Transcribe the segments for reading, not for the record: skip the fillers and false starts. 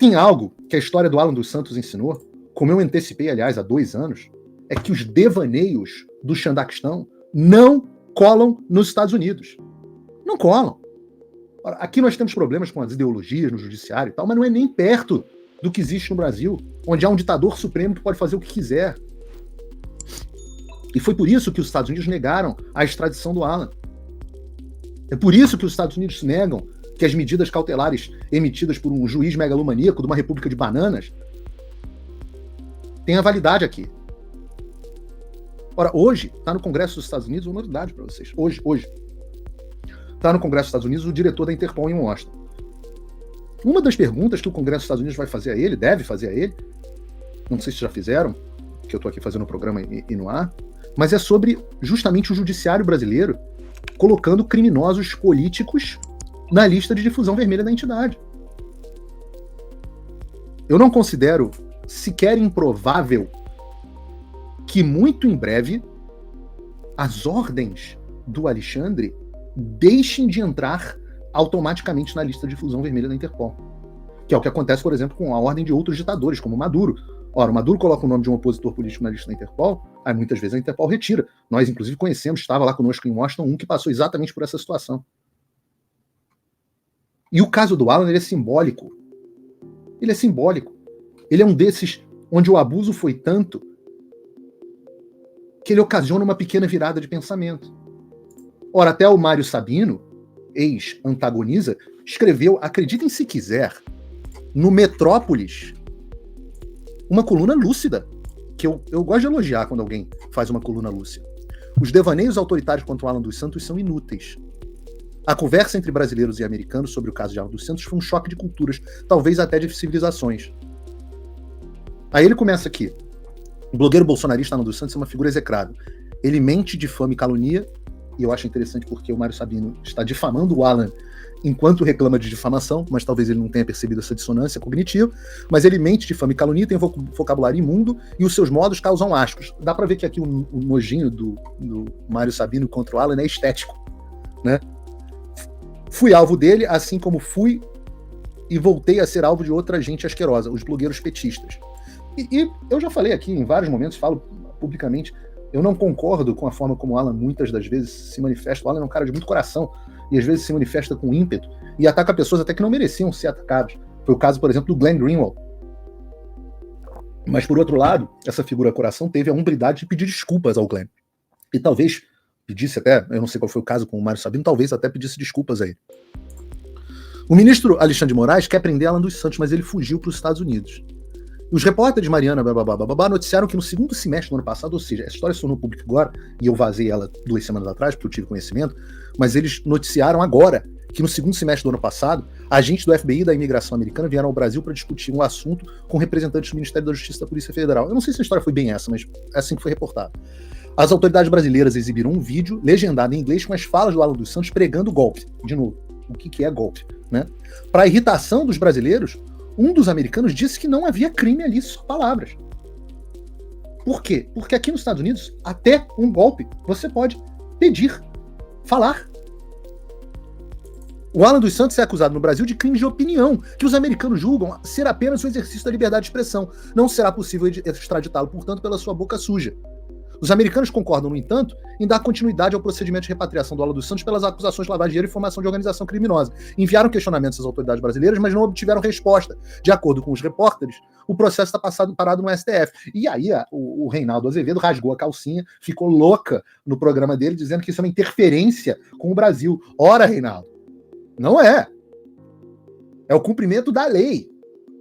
tem algo que a história do Alan dos Santos ensinou, como eu antecipei, aliás, há 2 anos, é que os devaneios do Xandaquistão não colam nos Estados Unidos. Não colam. Aqui nós temos problemas com as ideologias no judiciário e tal, mas não é nem perto do que existe no Brasil, onde há um ditador supremo que pode fazer o que quiser. E foi por isso que os Estados Unidos negaram a extradição do Alan. É por isso que os Estados Unidos negam que as medidas cautelares emitidas por um juiz megalomaníaco de uma república de bananas tenham validade aqui. Ora, hoje, está no Congresso dos Estados Unidos, uma novidade para vocês. Hoje. Está no Congresso dos Estados Unidos o diretor da Interpol em Washington. Uma das perguntas que o Congresso dos Estados Unidos vai fazer a ele, deve fazer a ele, não sei se já fizeram, que eu estou aqui fazendo o programa e no ar, mas é sobre justamente o judiciário brasileiro colocando criminosos políticos na lista de difusão vermelha da entidade. Eu não considero sequer improvável que muito em breve as ordens do Alexandre deixem de entrar automaticamente na lista de difusão vermelha da Interpol. Que é o que acontece, por exemplo, com a ordem de outros ditadores, como Maduro. Ora, o Maduro coloca o nome de um opositor político na lista da Interpol, aí muitas vezes a Interpol retira. Nós, inclusive, conhecemos, estava lá conosco em Washington, um que passou exatamente por essa situação. E o caso do Alan, ele é simbólico. Ele é simbólico. Ele é um desses onde o abuso foi tanto que ele ocasiona uma pequena virada de pensamento. Ora, até o Mário Sabino, ex-antagoniza, escreveu, acreditem se quiser, no Metrópolis, uma coluna lúcida, que eu gosto de elogiar quando alguém faz uma coluna lúcida. Os devaneios autoritários contra o Alan dos Santos são inúteis. A conversa entre brasileiros e americanos sobre o caso de Alan dos Santos foi um choque de culturas, talvez até de civilizações. Aí ele começa aqui. O blogueiro bolsonarista Alan dos Santos é uma figura execrável. Ele mente, difama e calunia, e eu acho interessante porque o Mário Sabino está difamando o Alan enquanto reclama de difamação, mas talvez ele não tenha percebido essa dissonância cognitiva, mas ele mente, difama e calunia, tem vocabulário imundo e os seus modos causam ascos. Dá pra ver que aqui o nojinho do Mário Sabino contra o Alan é estético, né? Fui alvo dele, assim como fui e voltei a ser alvo de outra gente asquerosa, os blogueiros petistas. E eu já falei aqui em vários momentos, falo publicamente, eu não concordo com a forma como o Alan muitas das vezes se manifesta. O Alan é um cara de muito coração e às vezes se manifesta com ímpeto e ataca pessoas até que não mereciam ser atacadas. Foi o caso, por exemplo, do Glenn Greenwald. Mas, por outro lado, essa figura coração teve a humildade de pedir desculpas ao Glenn. E talvez pedisse até, eu não sei qual foi o caso com o Mário Sabino, talvez até pedisse desculpas a ele. O ministro Alexandre de Moraes quer prender Alan dos Santos, mas ele fugiu para os Estados Unidos. Os repórteres Mariana noticiaram que no segundo semestre do ano passado, ou seja, essa história se tornou pública agora, e eu vazei ela 2 semanas atrás, porque eu tive conhecimento, mas eles noticiaram agora que no segundo semestre do ano passado, agentes do FBI e da imigração americana vieram ao Brasil para discutir um assunto com representantes do Ministério da Justiça e da Polícia Federal. Eu não sei se a história foi bem essa, mas é assim que foi reportado. As autoridades brasileiras exibiram um vídeo legendado em inglês com as falas do Alan dos Santos pregando golpe. De novo, o que é golpe, né? Para a irritação dos brasileiros, um dos americanos disse que não havia crime ali, só palavras. Por quê? Porque aqui nos Estados Unidos, até um golpe, você pode pedir, falar. O Alan dos Santos é acusado no Brasil de crime de opinião, que os americanos julgam ser apenas o exercício da liberdade de expressão. Não será possível extraditá-lo, portanto, pela sua boca suja. Os americanos concordam, no entanto, em dar continuidade ao procedimento de repatriação do Alan dos Santos pelas acusações de lavagem de dinheiro e formação de organização criminosa. Enviaram questionamentos às autoridades brasileiras, mas não obtiveram resposta. De acordo com os repórteres, o processo está parado no STF. E aí o Reinaldo Azevedo rasgou a calcinha, ficou louca no programa dele, dizendo que isso é uma interferência com o Brasil. Ora, Reinaldo, não é. É o cumprimento da lei.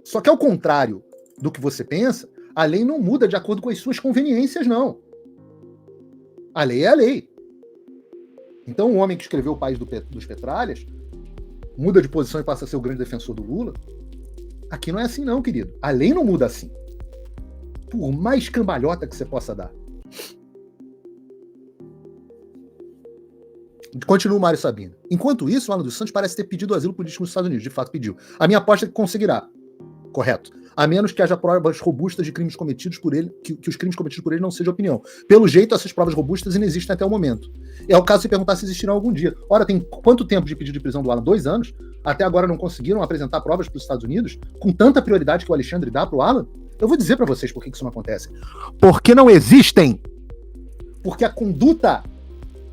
Só que ao contrário do que você pensa, a lei não muda de acordo com as suas conveniências, não. A lei é a lei. Então o homem que escreveu O País dos Petralhas muda de posição e passa a ser o grande defensor do Lula. Aqui não é assim não, querido. A lei não muda assim. Por mais cambalhota que você possa dar. Continua o Mário Sabino. Enquanto isso, o Alan dos Santos parece ter pedido asilo político nos Estados Unidos. De fato pediu. A minha aposta é que conseguirá. Correto. A menos que haja provas robustas de crimes cometidos por ele, que os crimes cometidos por ele não sejam opinião. Pelo jeito, essas provas robustas inexistem até o momento. É o caso de perguntar se existirão algum dia. Ora, tem quanto tempo de pedido de prisão do Alan? 2 anos? Até agora não conseguiram apresentar provas para os Estados Unidos com tanta prioridade que o Alexandre dá para o Alan? Eu vou dizer para vocês por que isso não acontece. Porque não existem. Porque a conduta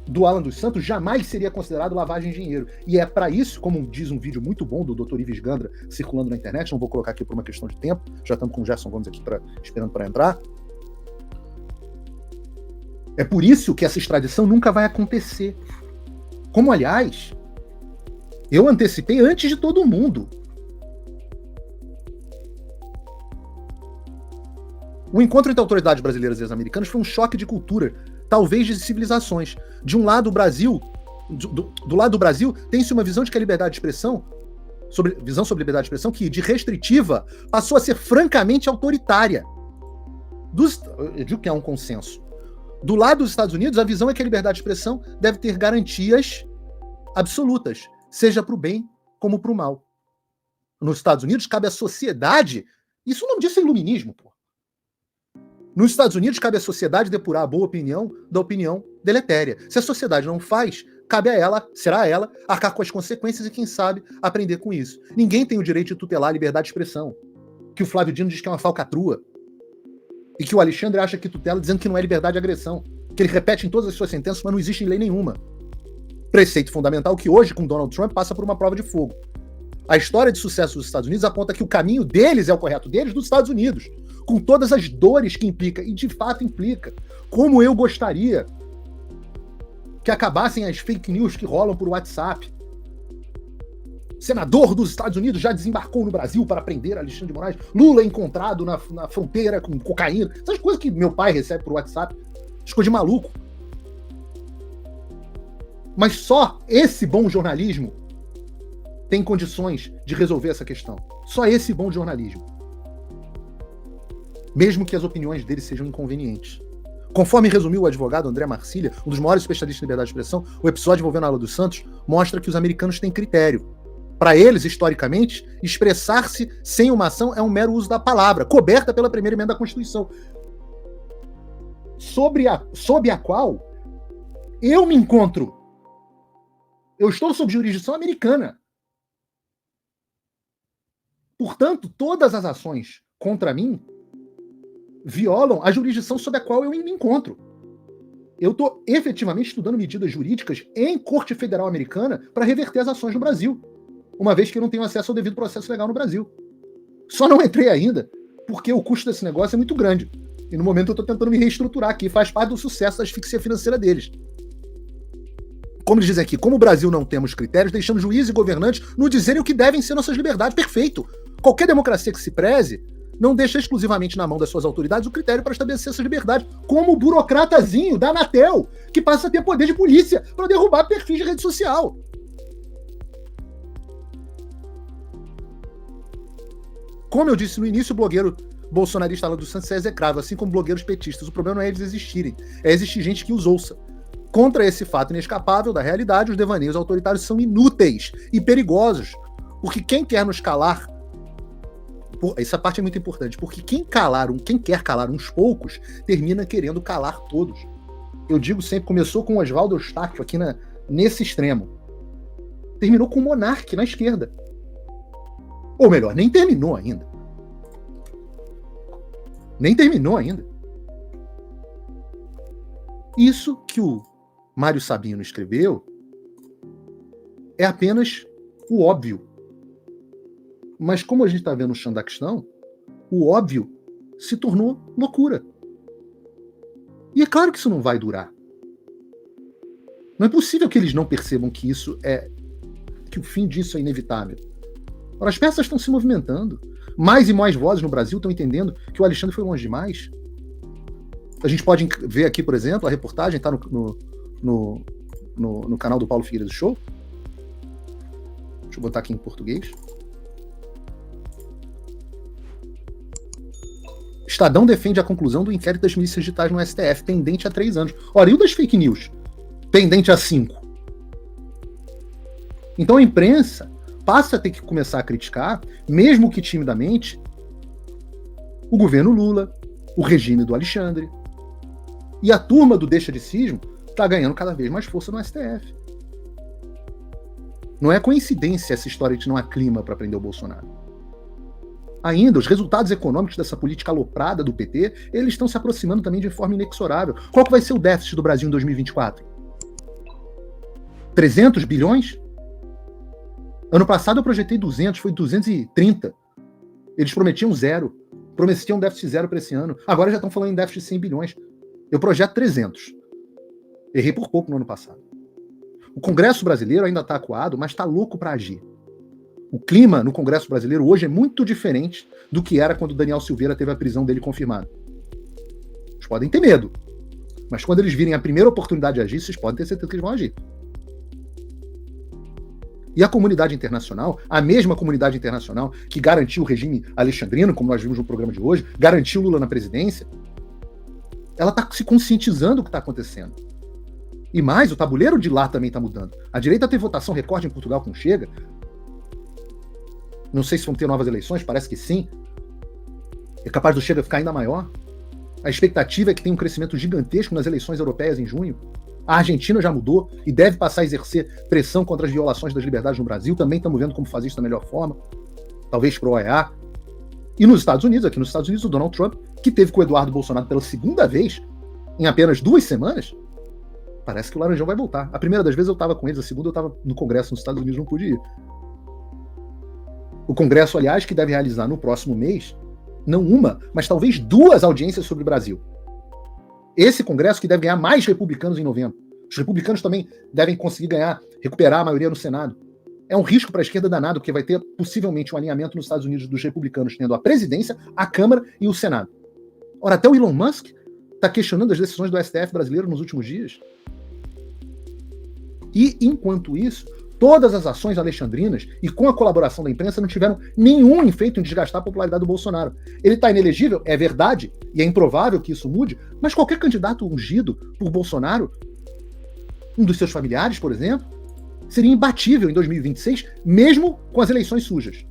do Alan dos Santos jamais seria considerado lavagem de dinheiro. E é para isso, como diz um vídeo muito bom do Dr. Ives Gandra circulando na internet, não vou colocar aqui por uma questão de tempo, já estamos com o Gerson Gomes aqui esperando para entrar. É por isso que essa extradição nunca vai acontecer. Como, aliás, eu antecipei antes de todo mundo. O encontro entre autoridades brasileiras e as americanas foi um choque de cultura, talvez de civilizações. De um lado, o Brasil, do lado do Brasil, tem-se uma visão de que a liberdade de expressão, visão sobre liberdade de expressão, que de restritiva passou a ser francamente autoritária. Eu digo que é um consenso. Do lado dos Estados Unidos, a visão é que a liberdade de expressão deve ter garantias absolutas, seja para o bem como para o mal. Nos Estados Unidos, cabe à sociedade, isso o nome disso é iluminismo, pô. Nos Estados Unidos, cabe à sociedade depurar a boa opinião da opinião deletéria. Se a sociedade não faz, cabe a ela, será a ela, arcar com as consequências e, quem sabe, aprender com isso. Ninguém tem o direito de tutelar a liberdade de expressão, que o Flávio Dino diz que é uma falcatrua, e que o Alexandre acha que tutela dizendo que não é liberdade de agressão, que ele repete em todas as suas sentenças, mas não existe em lei nenhuma. Preceito fundamental que hoje, com Donald Trump, passa por uma prova de fogo. A história de sucesso dos Estados Unidos aponta que o caminho deles é o correto, deles dos Estados Unidos, com todas as dores que implica, e de fato implica. Como eu gostaria que acabassem as fake news que rolam por WhatsApp. Senador dos Estados Unidos já desembarcou no Brasil para prender Alexandre de Moraes. Lula encontrado na fronteira com cocaína. Essas coisas que meu pai recebe por WhatsApp. Essas coisas de maluco. Mas só esse bom jornalismo tem condições de resolver essa questão. Só esse bom jornalismo. Mesmo que as opiniões dele sejam inconvenientes. Conforme resumiu o advogado André Marcília, um dos maiores especialistas em liberdade de expressão, o episódio envolvendo a Alan dos Santos mostra que os americanos têm critério. Para eles, historicamente, expressar-se sem uma ação é um mero uso da palavra, coberta pela primeira emenda da Constituição, sob a qual eu me encontro. Eu estou sob jurisdição americana. Portanto, todas as ações contra mim violam a jurisdição sob a qual eu me encontro. Eu estou efetivamente estudando medidas jurídicas em Corte Federal Americana para reverter as ações no Brasil, uma vez que eu não tenho acesso ao devido processo legal no Brasil. Só não entrei ainda porque o custo desse negócio é muito grande. E no momento eu estou tentando me reestruturar aqui, faz parte do sucesso da asfixia financeira deles. Como eles dizem aqui, como o Brasil não temos critérios, deixamos juízes e governantes nos dizerem o que devem ser nossas liberdades. Perfeito! Qualquer democracia que se preze não deixa exclusivamente na mão das suas autoridades o critério para estabelecer essas liberdades, como o burocratazinho da Anatel, que passa a ter poder de polícia para derrubar perfis de rede social. Como eu disse no início, o blogueiro bolsonarista Alan dos Santos é execrável, assim como blogueiros petistas. O problema não é eles existirem, é existir gente que os ouça. Contra esse fato inescapável da realidade, os devaneios autoritários são inúteis e perigosos, porque quem quer nos calar, essa parte é muito importante, porque quem quer calar uns poucos, termina querendo calar todos. Eu digo sempre, começou com o Oswaldo Eustáquio aqui nesse extremo, terminou com o Monark na esquerda. Ou melhor, nem terminou ainda. Isso que o Mário Sabino escreveu é apenas o óbvio. Mas como a gente está vendo no Xandaquistão, o óbvio se tornou loucura. E é claro que isso não vai durar. Não é possível que eles não percebam que que o fim disso é inevitável. Ora, as peças estão se movimentando. Mais e mais vozes no Brasil estão entendendo que o Alexandre foi longe demais. A gente pode ver aqui, por exemplo, a reportagem está no canal do Paulo Figueiredo Show. Deixa eu botar aqui em português. Estadão defende a conclusão do inquérito das milícias digitais no STF, pendente há 3 anos. Ora, e o das fake news? Pendente há 5. Então a imprensa passa a ter que começar a criticar, mesmo que timidamente, o governo Lula, o regime do Alexandre. E a turma do deixa de sismo está ganhando cada vez mais força no STF. Não é coincidência essa história de não há clima para prender o Bolsonaro. Ainda, os resultados econômicos dessa política aloprada do PT, eles estão se aproximando também de forma inexorável. Qual que vai ser o déficit do Brasil em 2024? 300 bilhões? Ano passado eu projetei 200, foi 230. Eles prometiam zero. Prometiam déficit zero para esse ano. Agora já estão falando em déficit de 100 bilhões. Eu projeto 300. Errei por pouco no ano passado. O Congresso brasileiro ainda está acuado, mas está louco para agir. O clima no Congresso brasileiro hoje é muito diferente do que era quando Daniel Silveira teve a prisão dele confirmada. Eles podem ter medo, mas quando eles virem a primeira oportunidade de agir, vocês podem ter certeza que eles vão agir. E a comunidade internacional, a mesma comunidade internacional que garantiu o regime alexandrino, como nós vimos no programa de hoje, garantiu Lula na presidência, ela está se conscientizando do que está acontecendo. E mais, o tabuleiro de lá também está mudando. A direita teve votação recorde em Portugal com o Chega. Não sei se vão ter novas eleições, parece que sim. É capaz do Chega ficar ainda maior. A expectativa é que tenha um crescimento gigantesco nas eleições europeias em junho. A Argentina já mudou e deve passar a exercer pressão contra as violações das liberdades no Brasil. Também estamos vendo como fazer isso da melhor forma. Talvez para o OEA. E nos Estados Unidos, aqui nos Estados Unidos, o Donald Trump, que teve com o Eduardo Bolsonaro pela segunda vez, em apenas 2 semanas, parece que o Laranjão vai voltar. A primeira das vezes eu estava com eles, a segunda eu estava no Congresso nos Estados Unidos, não pude ir. O Congresso, aliás, que deve realizar no próximo mês, não uma, mas talvez 2 audiências sobre o Brasil. Esse Congresso que deve ganhar mais republicanos em novembro. Os republicanos também devem conseguir recuperar a maioria no Senado. É um risco para a esquerda danado, porque vai ter possivelmente um alinhamento nos Estados Unidos dos republicanos tendo a presidência, a Câmara e o Senado. Ora, até o Elon Musk está questionando as decisões do STF brasileiro nos últimos dias. E, enquanto isso, todas as ações alexandrinas e com a colaboração da imprensa não tiveram nenhum efeito em desgastar a popularidade do Bolsonaro. Ele está inelegível, é verdade, e é improvável que isso mude, mas qualquer candidato ungido por Bolsonaro, um dos seus familiares, por exemplo, seria imbatível em 2026, mesmo com as eleições sujas.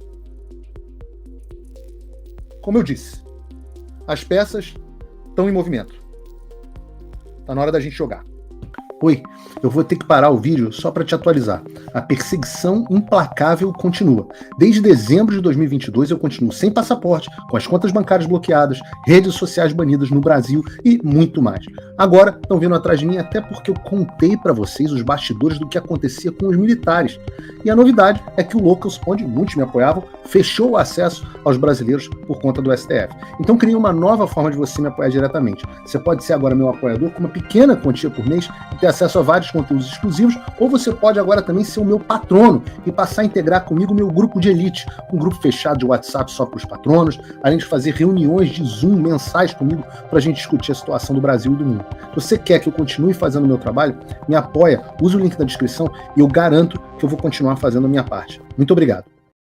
Como eu disse, as peças estão em movimento. Está na hora da gente jogar. Oi, eu vou ter que parar o vídeo só para te atualizar. A perseguição implacável continua. Desde dezembro de 2022 eu continuo sem passaporte, com as contas bancárias bloqueadas, redes sociais banidas no Brasil e muito mais. Agora estão vindo atrás de mim até porque eu contei para vocês os bastidores do que acontecia com os militares. E a novidade é que o Locals, onde muitos me apoiavam, fechou o acesso aos brasileiros por conta do STF. Então criei uma nova forma de você me apoiar diretamente. Você pode ser agora meu apoiador com uma pequena quantia por mês e ter acesso a vários conteúdos exclusivos, ou você pode agora também ser o meu patrono e passar a integrar comigo o meu grupo de elite, um grupo fechado de WhatsApp só para os patronos, além de fazer reuniões de Zoom mensais comigo para a gente discutir a situação do Brasil e do mundo. Se você quer que eu continue fazendo o meu trabalho, me apoia, use o link na descrição e eu garanto que eu vou continuar fazendo a minha parte. Muito obrigado.